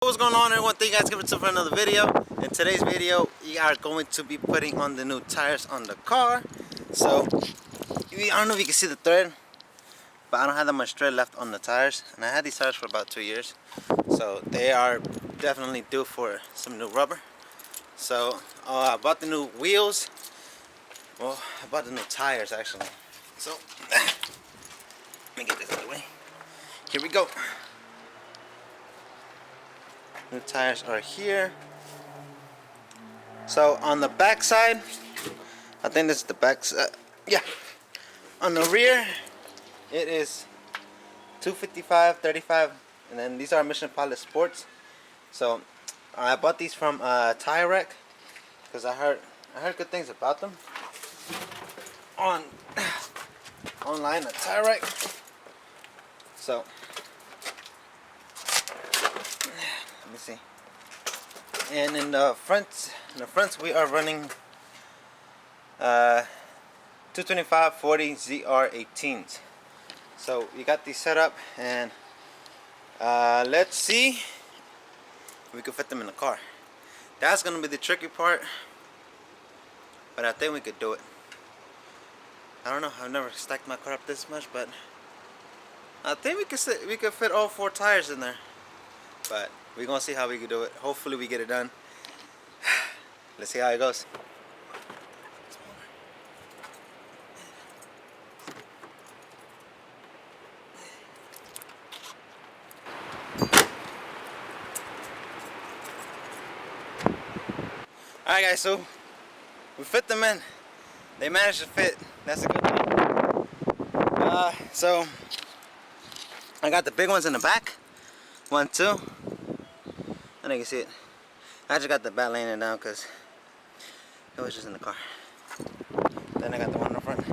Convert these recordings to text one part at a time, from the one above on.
What's going on, everyone? Thank you guys for another video. In today's video, we are going to be putting on the new tires on the car. So, I don't know if you can see the thread, but I don't have that much thread left on the tires. And I had these tires for about 2 years. So, they are definitely due for some new rubber. So, I bought the new wheels. Well, I bought the new tires actually. So, let me get this out of the way. Here we go. New tires are here. So on the back side, I think this is the back side. Yeah. On the rear, it is 255, 35, and then these are Mission Pilot Sports. So I bought these from Tirerack because I heard good things about them online at Tirerack. So let me see. And in the fronts we are running 225/40 ZR18s. So we got these set up, and let's see if we can fit them in the car. That's gonna be the tricky part, but I think we could do it. I don't know, I've never stacked my car up this much, but I think we could fit all 4 tires in there. But we're gonna see how we can do it. Hopefully we get it done. Let's see how it goes. Alright guys, so we fit them in. They managed to fit. That's a good thing. So I got the big ones in the back. 1, 2. I think you can see it. I just got the bat laying it down because it was just in the car. Then I got the one in the front.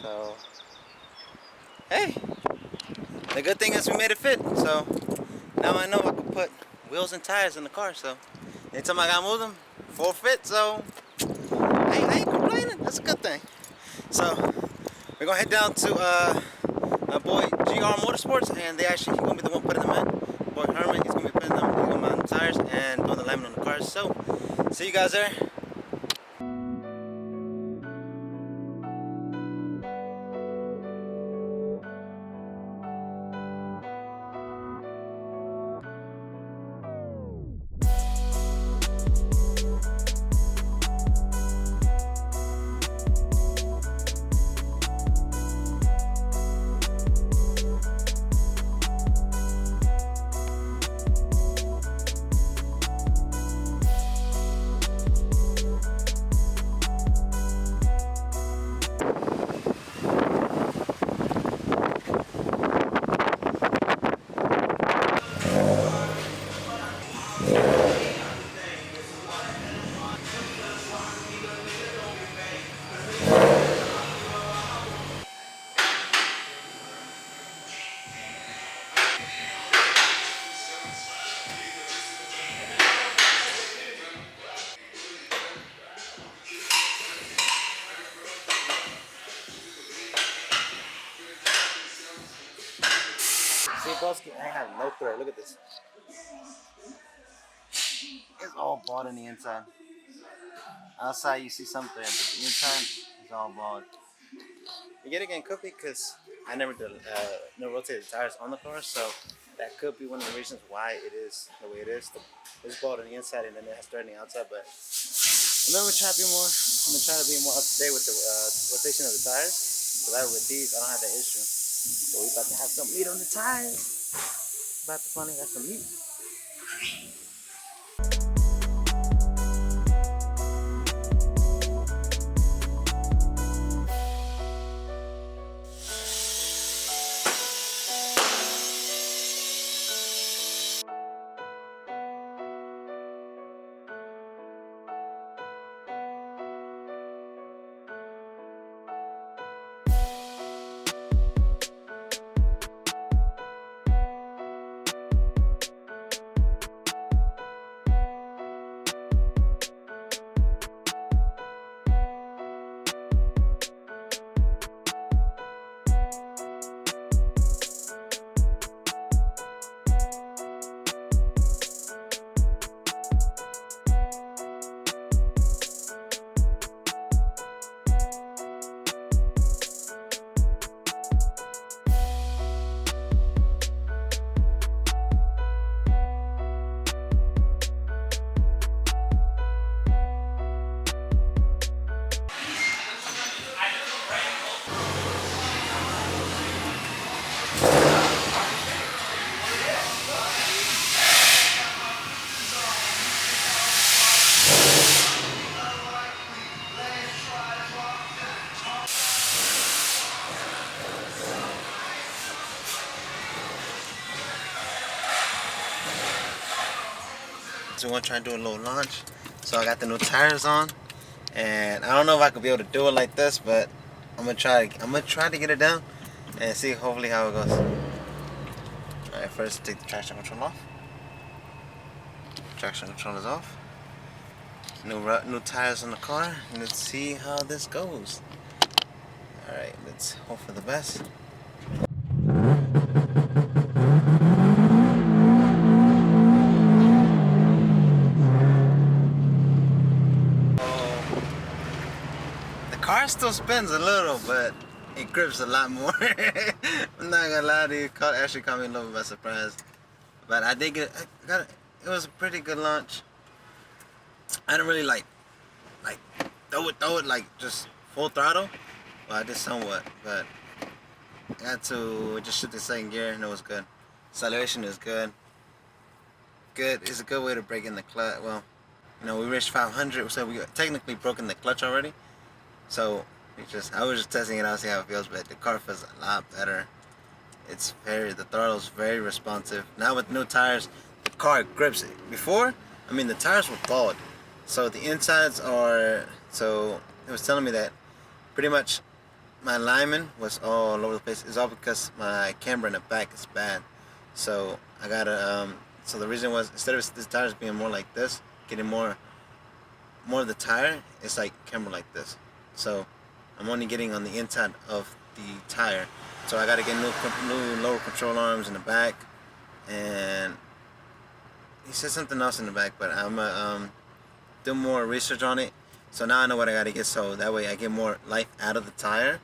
So, hey, the good thing is we made it fit. So now I know I can put wheels and tires in the car. So anytime I gotta move them, 4 fit. So I ain't complaining. That's a good thing. So we're gonna head down to my boy GR Motorsports, and he's gonna be the one putting them in. Boy Herman, he's gonna be putting them, he's gonna mount the tires and doing the alignment on the cars. So see you guys there. See, Bosky, I have no thread. Look at this. It's all bald on the inside. Outside you see some thread, but the inside is all bald. You get it getting cooked because I never rotated the tires on the car, so that could be one of the reasons why it is the way it is. It's bald on the inside and then it has thread on the outside. But I'm gonna try to be more up to date with the rotation of the tires. So that with these, I don't have that issue. So we about to have some meat on the tires. About to finally have some meat. So we're gonna try to do a little launch. So I got the new tires on, and I don't know if I could be able to do it like this, but I'm gonna try to get it down and see hopefully how it goes. Alright, first take the traction control off. Traction control is off. New tires on the car. Let's see how this goes. Alright, let's hope for the best. The car still spins a little, but it grips a lot more. I'm not gonna lie to you, it actually caught me a little bit by surprise. But I did get it. It was a pretty good launch. I didn't really like throw it like just full throttle. Well, I did somewhat, but I had to just shoot the second gear and it was good. Acceleration is good. It's a good way to break in the clutch. Well, you know, we reached 500, so we technically broken the clutch already. So I was just testing it out, see how it feels, but the car feels a lot better. The throttle's very responsive. Now with new tires, the car grips it. Before, I mean, the tires were bald, so the insides are. So it was telling me that pretty much my alignment was all over the place. It's all because my camber in the back is bad. So I gotta. So the reason was, instead of this tires being more like this, getting more of the tire, it's like camber like this. So I'm only getting on the inside of the tire. So I gotta get new lower control arms in the back, and he said something else in the back, but I'm gonna do more research on it. So now I know what I gotta get, so that way I get more life out of the tire,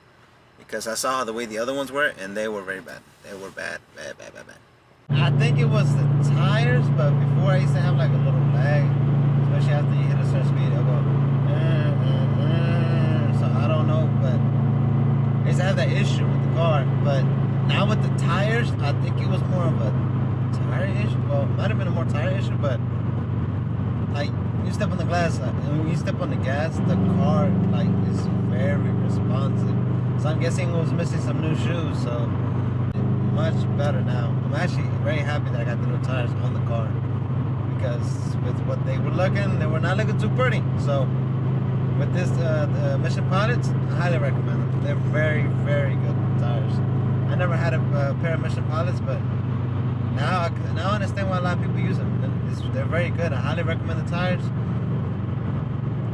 because I saw the way the other ones were, and they were very bad. They were bad. I think it was the tires, but before I used to have like a little lag, especially after you hit a certain speed, I'll go, so I don't know, but I used to have that issue with the car. But now with the tires, I think it was more of a tire issue. Well, it might have been a more tire issue, but like when you step on the glass, when you step on the gas, the car like is very responsive. So I'm guessing it was missing some new shoes, so much better now. I'm actually very happy that I got the new tires on the car, because with what they were not looking too pretty. So with this the Mission Pilots, I highly recommend them. They're very, very good tires. I never had a pair of Mission Pilots, but now I understand why a lot of people use them. They're very good. I highly recommend the tires.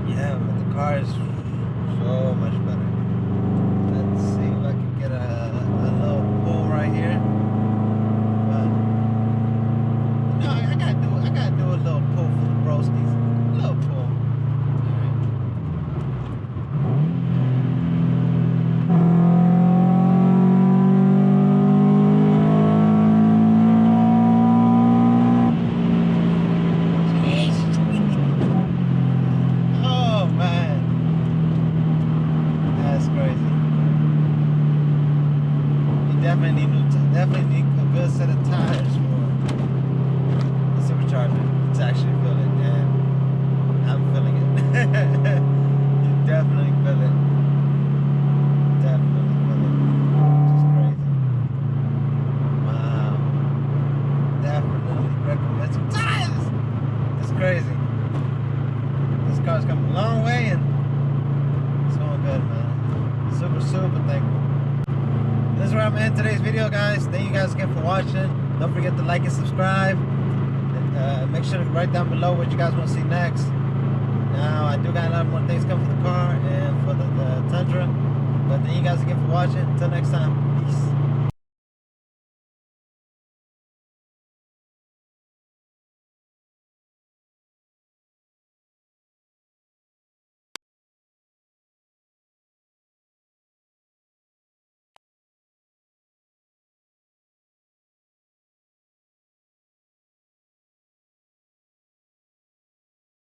Yeah, but the car is so much better. Let's see if I can get a little pull right here. But no, I gotta do a little pull for the broskies. A little pull. Definitely need a good set of tires for the Supercharger to actually feel it, and I'm feeling it. You definitely feel it. Definitely feel it. Which is crazy. Wow. Definitely recommend some tires. It's crazy. This car's come a long way, and it's going good, man. Super thankful. This is where I'm at today's video, guys. Thank you guys again for watching. Don't forget to like and subscribe. And make sure to write down below what you guys want to see next. Now, I do got a lot more things coming for the car and for the Tundra. But thank you guys again for watching. Until next time, peace.